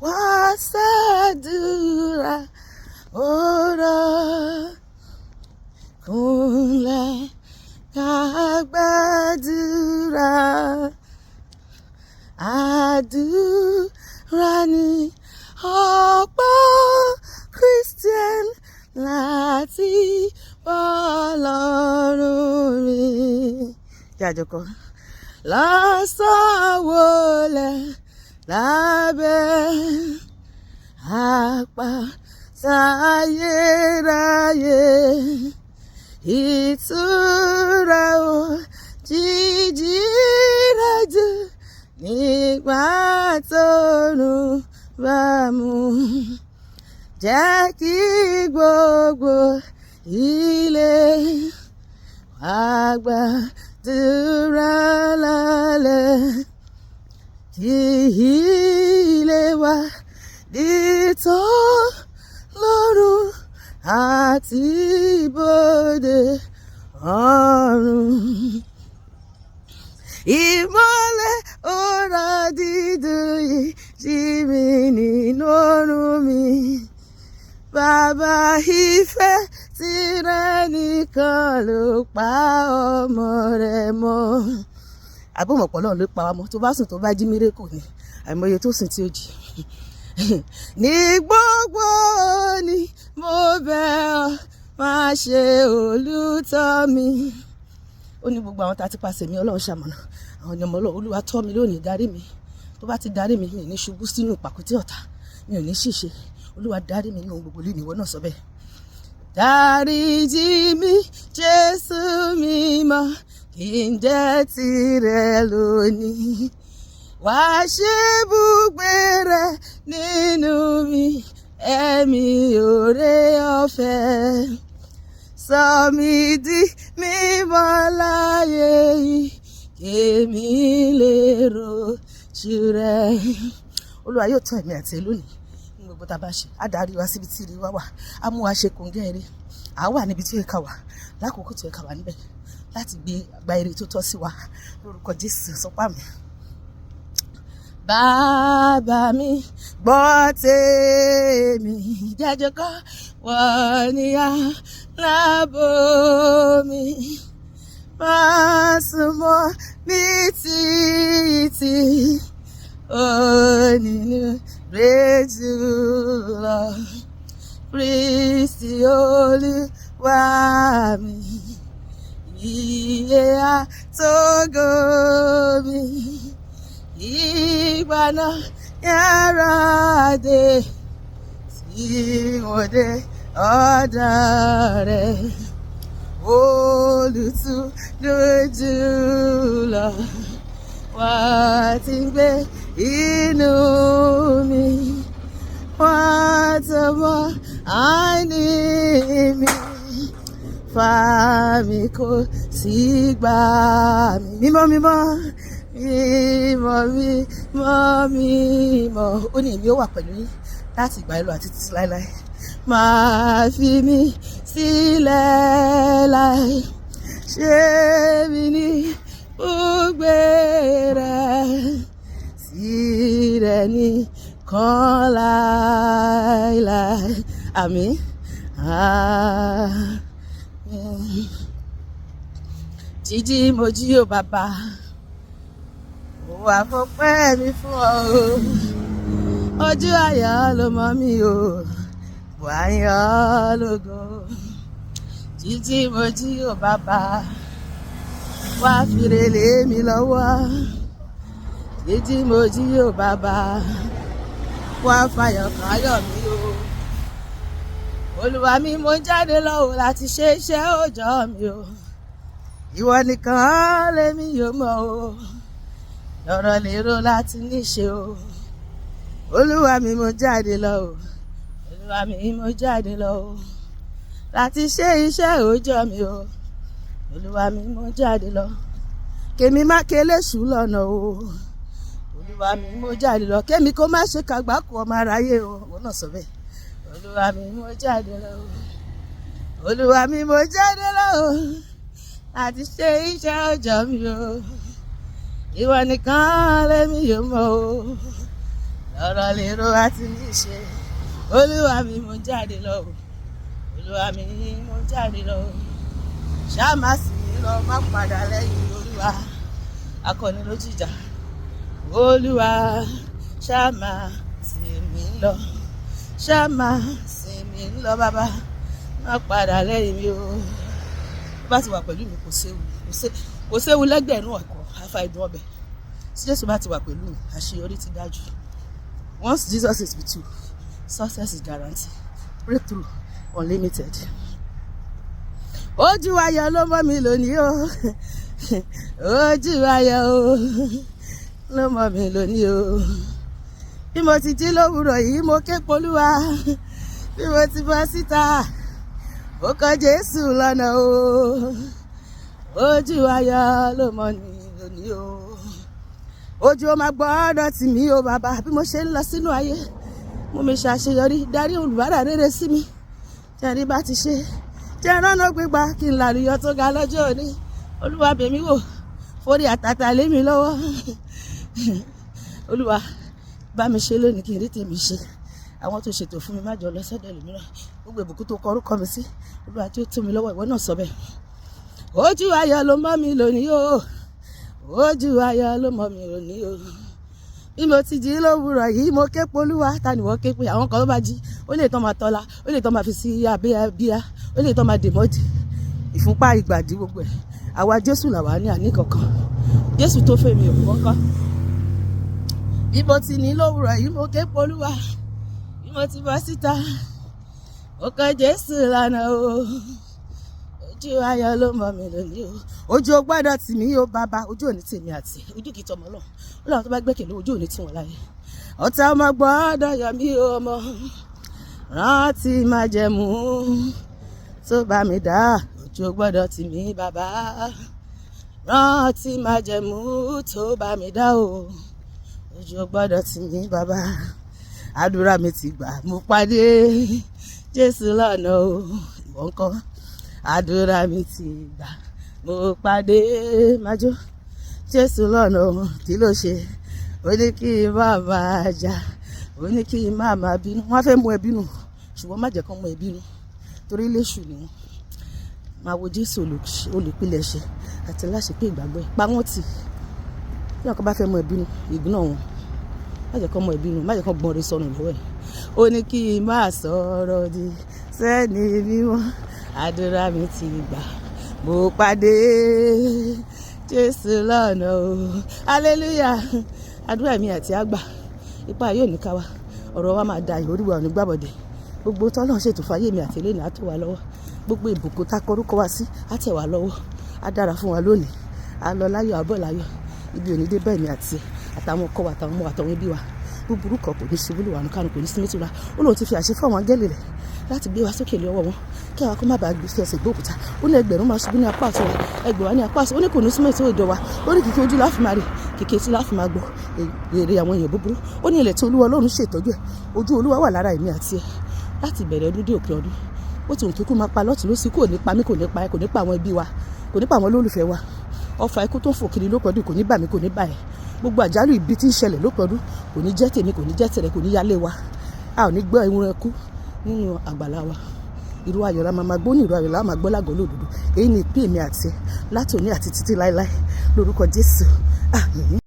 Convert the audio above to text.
wá ṣàdúrà ọ̀rọ̀ kúnlẹ̀ ká gbàdúrà àdúrà ní ọ̀pọ̀ Christian láti Ọlọ́run mi. Jàjọkọ lọ́sàn-án wọlé lábẹ́ àpáta ayérayé, ìtura òjijì rẹ̀ jù nígbà tóòrùn bá mú. Jẹ́ kí gbogbo ilé wá gbàdúrà lálẹ́, kí ilé wa di t'Ọlọ́run àti ibodè ọ̀run. Ìmọ́lẹ̀ ọ̀rá dídùn yìí jí mi nínú ọ̀run mi. Bàbá ìfẹ́ tirẹ̀ nìkan ló pa ọmọ rẹ̀ mọ́. Àbúmọ̀pọ̀ náà ló pa wá mọ́. Tó bá sùn tó bá jí mírèkù ni, àìmọye tó sùn tí ó jí. Ní gbogbo ni mo bẹ̀ ọ́, má ṣe olùtọ́ mi. Ó ní gbogbo àwọn tá a ti pàṣẹ mi Ọlọ́run ṣamọ̀nà. Àwọn ọmọ Ọlọ́run, Olúwa tọ́ mi lónìí, darí mi. Tó bá ti darí mi, mi ò ní ṣubú sínú ìpàkúté ọ̀tá, mi ò ní ṣìṣe. Olúwa darí mi ní ohun gbogbo lónìí, ìwọ náà sọ bẹ́ẹ̀. Dáríjì mi Jésù mímọ́, kí n jẹ́ tirẹ̀ lónìí. Wá ṣe ibùgbé rẹ nínú mi, ẹ̀mí oore ọ̀fẹ́. Sọ mí di mímọ́ láyé yìí, kémi lè rojú rẹ. Olúwa yóò tọ́ ẹ̀mí àti lónìí. Gbogbo tá a bá ṣe, á darí wa síbi tí ire wa wà, á mú wa ṣe kòńgẹ́ ire. À wà níbi tí ó yẹ ká wà, lákòókò tó yẹ ká wà níbẹ̀, láti gba ire tó tọ́ sí wa. Lórúkọ Jésù, sọpá mi. Bàbá mi gbọ́ tèmi, jẹ́jẹ́ kọ́ wọ́n ní alábò mi. Máa sùn mọ́ mi títí onínú rẹ́jú lọ. Kristi Olúwa mi, iye àtógò mi. Ìgbà náà yàrá dé tí mo dé ọ̀dọ̀ rẹ̀, olùtùnú jùlọ wá ti gbé inú mi, wá tó mọ àìní mi, fà mí kó sì gbà mí. Mímọ́ mímọ́ mímọ́ mímọ́ mímọ́. Ó ní èmi ó wà pẹ̀lú yín láti ìgbà ìlú àti títí láéláé. Máa fi mí sílẹ̀ láì, ṣe mí ní ibùgbé rẹ̀, tirẹ̀ nìkan láéláé. Àmín. Àmín. Jíjí mo jí o bàbá, ó wà fọpẹ́ mi fún ọ o. Ojú ayọ̀ ló mọ́ mi o, wà yọ̀ lógo. Jíjí mo jí o bàbá, wá fìrè lé mi lọ́wọ́. Jíjí mo jí o bàbá, wá fàyọ̀ káyọ̀ mi o. Olúwa mi, mo jáde lọ́wọ́ láti ṣe iṣẹ́ òòjọ́ mi o. Ìwọ nìkan lèmi yóò mọ̀ o, lọ́rọ̀ lérò láti níṣe o. Olúwa mi, mo jáde lọ o. Olúwa mi, mo jáde lọ o, láti ṣe iṣẹ́ òòjọ́ mi o. Olúwa mi, mo jáde lọ, kémi má kéléṣù lọ́nà o. Olúwa mi, mo jáde lọ, kémi kó má ṣe kàgbákò ọmọ aráyé o. Wọ́n náà sọ bẹ́ẹ̀. Olúwa mi, mo jáde lọ o. Olúwa mi, mo jáde lọ o, láti ṣe iṣẹ́ òòjọ́ mi o. Ìwọ nìkan lèmi yóò mọ̀ o, ọ̀rọ̀ lèrò àti níṣe. Olúwa mi mo jáde lọ o, Olúwa mi mo jáde lọ o. Ṣáà má sì mí lọ, má padà lẹ́yìn Olúwa. Akọni ló jìjà. Olúwa ṣáà má sì mí lọ, ṣáà má sì mí lọ bàbá, má padà lẹ́yìn mi o. Bá ti wà pẹ̀lú mi kò séwu lẹ́gbẹ̀rún ọ̀kọ̀ afa ìdùn ọbẹ̀. Tí Jésù bá ti wà pẹ̀lú mi, àṣeyọrí ti dájú. Once Jesus is with you, success is guaranteed, breakthrough unlimited. Ojú ayọ̀ ló mọ́ mi lónìí o, ojú ayọ̀ o ló mọ́ mi lónìí o. Bí mo ti jí lówùrọ̀ yìí mo ké polúwa, bí mo ti bọ́ síta ó kọ Jésù lọ́nà o. Ojú ayọ̀ ló mọ́ mi lónìí o. Ojú ó máa gbọ́dọ̀ tì mí o bàbá, bí mo ṣe ń lọ sínú ayé mú mi ṣàṣeyọrí, darí olùbárà rere sí mi. Jẹ́rí bá ti ṣe jẹ́ rọ́nà gbígbà kí n làlùyọ tó ga lọ́jọ́ òní. Olúwa bèmí wò, forí àtàtà lé mi lọ́wọ́. Olúwa bá mi ṣe lónìí kí n rí tèmi ṣe. Àwọn tó ṣètò fún mi má jọ lọ sọ́dọ̀ ẹlòmíràn. Gbogbo ìbùkún tó kọ orúkọ mi sí, Olúwa tí ó tó mi lọ́wọ́, ìwọ náà sọ bẹ́ẹ̀. Ojú ayọ̀ ló mọ́ mi lónìí o, ojú ayọ̀ ló mọ́ mi lónìí o. Bí mo ti jí lówùrọ̀ yìí mo ké polúwa, ta ni wọ́n ké pé? Àwọn kan ló bá jí, ó lè tán máa tọ́lá, ó lè tán máa fi sí abíyá, ó lè tán máa dè mọ́dì, ìfúnpá ìgbàdí gbogbo ẹ̀. Àwa Jésù làwa ní àní kankan, Jésù tó fẹ́ mi ò kọ́kọ́. Bí mo ti ní lówùrọ̀ yìí mo ké polúwa, bí mo ti bọ́ síta ó kọ Jésù lọ́nà o. Ojú ayọ̀ ló mọ́ mi lónìí o. Ojú ó gbọ́dọ̀ tì mí o bàbá, ojú òní tèmi àti ojú kìí tọmọ náà. Ọlọ́run tó bá gbẹ́kẹ̀lé ojú òní tí wọ́n láyé. Ọ̀tá ọmọ gbọ́dọ̀ yọ mí o ọmọ, rántí májẹ̀mú tó bá mi dá. Ojú ó gbọ́dọ̀ tì mí bàbá, rántí májẹ̀mú tó bá mi dá o. Ojú ó gbọ́dọ̀ tì mí bàbá. Àdúrà mi ti gbà, mo pàdé Jésù lọ́nà o. Ìwọ ńkọ́? Àdúrà mi ti gbà, mo pàdé májò Jésù lọ́nà o. Kí ló ṣe? Ó ní kí n má máa jà, ó ní kí n má máa bínú. Wọ́n fẹ́ mú ẹ bínú, ṣùgbọ́n má jẹ́ kán mú ẹ bínú, torí léṣù ni wọ́n. Máa wo Jésù olùpilẹ̀ṣẹ̀ àti láṣepé ìgbàgbọ́ ẹ̀, pa wọ́n tì. Bí wọn kọ́ bá fẹ́ mú ẹ bínú, ìgbóná wọn. Má jẹ́ kán mú ẹ bínú, má jẹ́ kán gbọ́n rẹ sọnù lọ́wọ́ ẹ̀. Ó ní kí n má sọ̀rọ̀ di sẹ́ni mímọ́. Àdúrà mi ti gbà, mo pàdé Jésù lọ́nà o. Hallelujah. Àdúrà mi àti àgbà, ipá yóò ní ká wa, ọ̀rọ̀ wa máa da ìhòríwà òní gbàbọ̀dẹ̀. Gbogbo tọ́lọ́run ṣètò fáyé mi àti eléyìí á tó wa lọ́wọ́. Gbogbo ìbùkún tá kọrúkọ wa sí á tẹ̀ wá lọ́wọ́. Á dára fún wa lónìí. Á lọ láyọ̀, á bọ̀ láyọ̀. Ibi òní dé bẹ́ẹ̀ mi àti àtàwọn ọkọ wa, àtàwọn ọmọ wa, àtàwọn ẹbí wa. Búburú kan kò ní ṣubú lù wà ní kánú, kò ní sí mẹ́tìlá. Ó lóun ti fi àṣẹ fún àwọn áńgẹ́lì rẹ̀ láti gbé wa sókè lé ọwọ́ wọn, kí àwa kó má bàa gbé sí ẹsẹ̀ gbókùtà. Ó ní ẹgbẹ̀rún máa ṣubú ní apá àti wa, ẹgbẹ̀rún ní apá àti. Ó ní kò ní súnmọ́ ètò ìjọ wa. Ó ní kìkì ojú láfi máa rí, kìkì etí láfi máa gbọ́ èrè àwọn èèyàn búburú. Ó ní ilẹ̀ tí Olúwa Ọlọ́run ṣètọ́jú ẹ̀, ojú Olúwa wà lára èmi àti ẹ̀ láti bẹ̀rẹ̀ ọdún dé òpin ọdún. Ó ti hùn kíkú máa pa lọ́tùn lósì, kò ní pa mí, kò ní pa ẹ, kò ní pa àwọn ẹbí wa, kò ní pa àwọn olólùfẹ́ wa. Ọfà ikú tó ń fò kiri lópin ọdún kò ní bà mí, kò ní bà ẹ́. Gbogbo àjálù ibi tí ń ṣẹlẹ̀ lópin ọdún kò ní jẹ́ tèmi, kò ní jẹ́ tẹ̀rẹ̀, kò ní yálé wa. A ò ní gbọ́ ìwọ̀n ẹkú nínú àgbàlá wa. Irú ayọ̀ la máa gbọ́, ní irú ayọ̀ la máa gbọ́ lágọ̀ọ́ lódodo. Èyí ni ìpín èmi àti ẹ látòní àti títí láéláé lórúkọ Jésù. Àmín.